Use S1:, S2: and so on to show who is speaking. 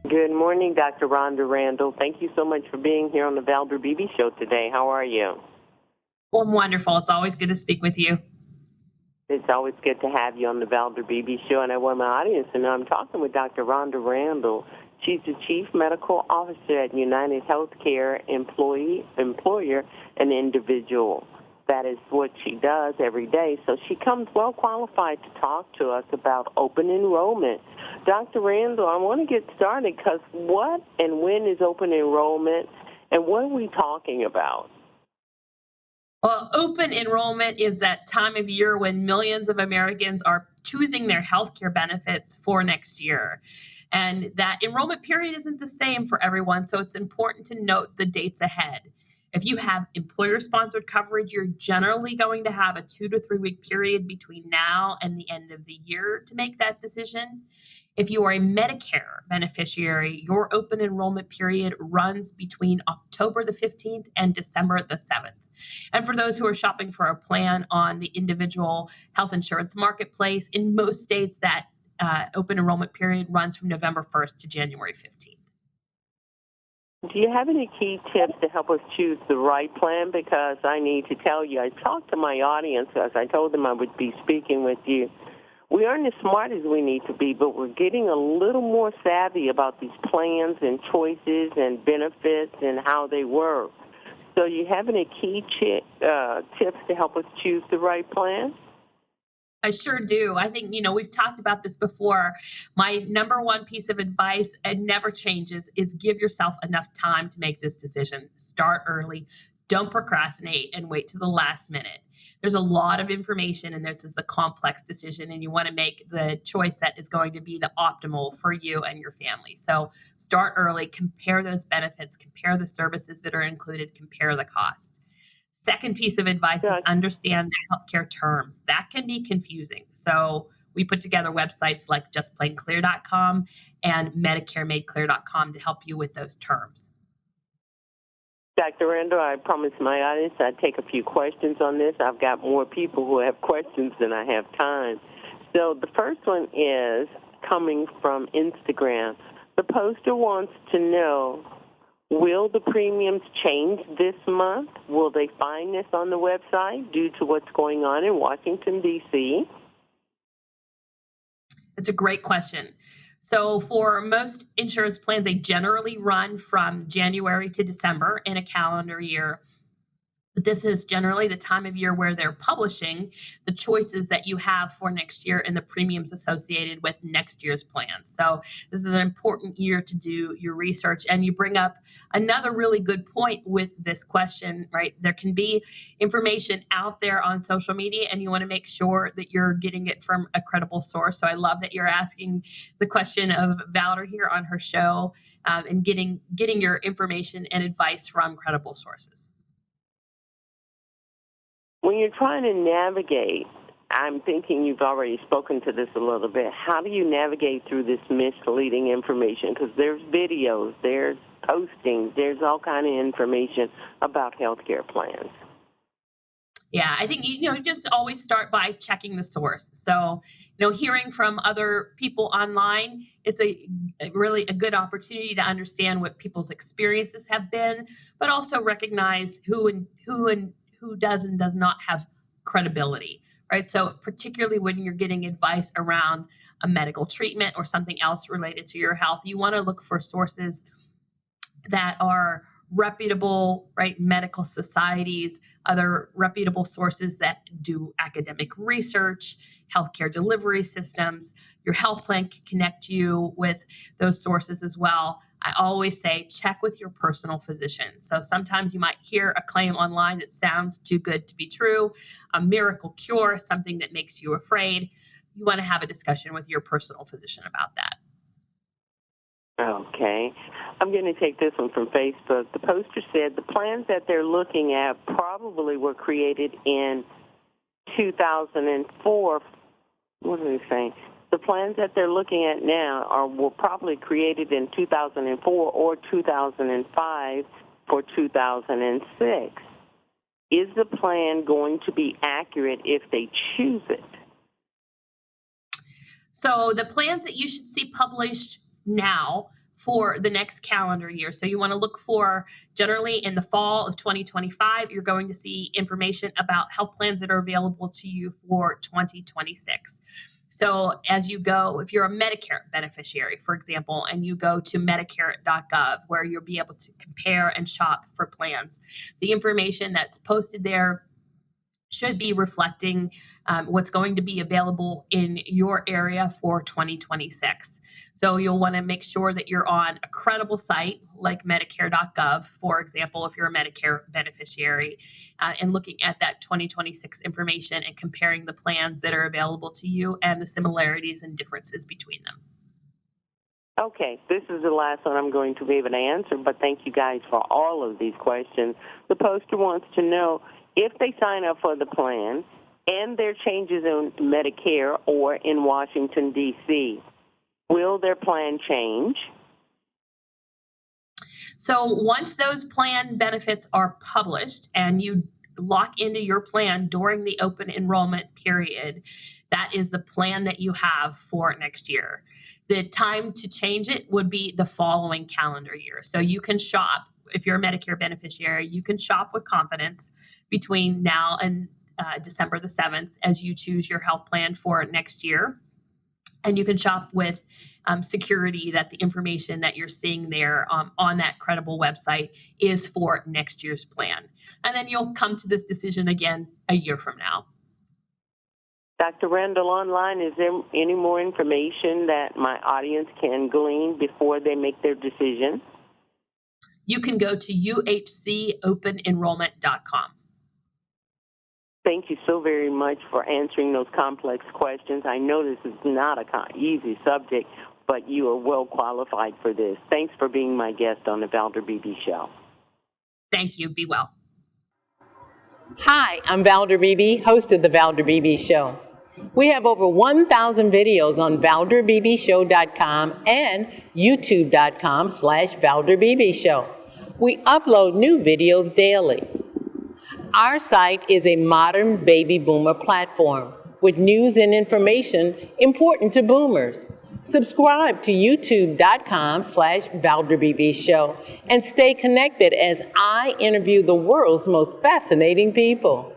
S1: Good morning, Dr. Rhonda Randall. Thank you so much for being here on the Valder Beebe Show today. How are you?
S2: Well, I'm wonderful. It's always good to speak with you.
S1: It's always good to have you on the Valder Beebe Show, and I want my audience to know I'm talking with Dr. Rhonda Randall. She's the Chief Medical Officer at United Healthcare employer, and individual. That is what she does every day. So she comes well qualified to talk to us about open enrollment. Dr. Randall, I want to get started because what and when is open enrollment, and what are we talking about?
S2: Well, open enrollment is that time of year when millions of Americans are choosing their healthcare benefits for next year. And that enrollment period isn't the same for everyone, so it's important to note the dates ahead. If you have employer-sponsored coverage, you're generally going to have a 2 to 3 week period between now and the end of the year to make that decision. If you are a Medicare beneficiary, your open enrollment period runs between October the 15th and December the 7th. And for those who are shopping for a plan on the individual health insurance marketplace, in most states that open enrollment period runs from November 1st to January 15th.
S1: Do you have any key tips to help us choose the right plan? Because I need to tell you, I talked to my audience as I told them I would be speaking with you. We aren't as smart as we need to be, but we're getting a little more savvy about these plans and choices and benefits and how they work. So you have any key tips to help us choose the right plan?
S2: I sure do. I think, we've talked about this before. My number one piece of advice, and never changes, is give yourself enough time to make this decision. Start early. Don't procrastinate and wait to the last minute. There's a lot of information, and this is a complex decision, and you want to make the choice that is going to be the optimal for you and your family. So start early, compare those benefits, compare the services that are included, compare the costs. Second piece of advice is
S1: Yeah.
S2: understand the healthcare terms. That can be confusing. So we put together websites like justplainclear.com and medicaremadeclear.com to help you with those terms.
S1: Dr. Randall, I promised my audience I'd take a few questions on this. I've got more people who have questions than I have time. So the first one is coming from Instagram. The poster wants to know, will the premiums change this month? Will they find this on the website due to what's going on in Washington, D.C.?
S2: It's a great question. So for most insurance plans, they generally run from January to December in a calendar year. But this is generally the time of year where they're publishing the choices that you have for next year and the premiums associated with next year's plan. So this is an important year to do your research. And you bring up another really good point with this question, right? There can be information out there on social media, and you want to make sure that you're getting it from a credible source. So I love that you're asking the question of Valder here on her show, and getting your information and advice from credible sources.
S1: When you're trying to navigate, I'm thinking you've already spoken to this a little bit. How do you navigate through this misleading information? Because there's videos, there's postings, there's all kind of information about healthcare plans.
S2: Yeah, I think just always start by checking the source. So, hearing from other people online, it's really a good opportunity to understand what people's experiences have been, but also recognize who does and does not have credibility, right? So particularly when you're getting advice around a medical treatment or something else related to your health, you want to look for sources that are reputable, right? Medical societies, other reputable sources that do academic research, healthcare delivery systems. Your health plan can connect you with those sources as well. I always say check with your personal physician. So sometimes you might hear a claim online that sounds too good to be true, a miracle cure, something that makes you afraid. You want to have a discussion with your personal physician about that.
S1: Okay. I'm going to take this one from Facebook. The poster said the plans that they're looking at probably were created in 2004. What are they saying? The plans that they're looking at now were probably created in 2004 or 2005 for 2006. Is the plan going to be accurate if they choose it?
S2: So the plans that you should see published now for the next calendar year. So you want to look for, generally in the fall of 2025, you're going to see information about health plans that are available to you for 2026. So as you go, if you're a Medicare beneficiary, for example, and you go to medicare.gov, where you'll be able to compare and shop for plans, the information that's posted there should be reflecting what's going to be available in your area for 2026. So you'll want to make sure that you're on a credible site like medicare.gov, for example, if you're a Medicare beneficiary, and looking at that 2026 information and comparing the plans that are available to you and the similarities and differences between them.
S1: Okay, this is the last one I'm going to be able to answer, but thank you guys for all of these questions. The poster wants to know, if they sign up for the plan and there are changes in Medicare or in Washington, D.C., will their plan change?
S2: So once those plan benefits are published and you lock into your plan during the open enrollment period, that is the plan that you have for next year. The time to change it would be the following calendar year. So you can shop, if you're a Medicare beneficiary, you can shop with confidence between now and December the 7th as you choose your health plan for next year. And you can shop with security that the information that you're seeing there on that credible website is for next year's plan. And then you'll come to this decision again a year from now.
S1: Dr. Randall, online, is there any more information that my audience can glean before they make their decision?
S2: You can go to uhcopenenrollment.com.
S1: Thank you so very much for answering those complex questions. I know this is not an easy subject, but you are well qualified for this. Thanks for being my guest on the Valder Beebe Show.
S2: Thank you. Be well.
S3: Hi, I'm Valder Beebe, host of the Valder Beebe Show. We have over 1,000 videos on ValderBeebeShow.com and YouTube.com/Valder Beebe Show. We upload new videos daily. Our site is a modern baby boomer platform with news and information important to boomers. Subscribe to YouTube.com/Valder Beebe Show and stay connected as I interview the world's most fascinating people.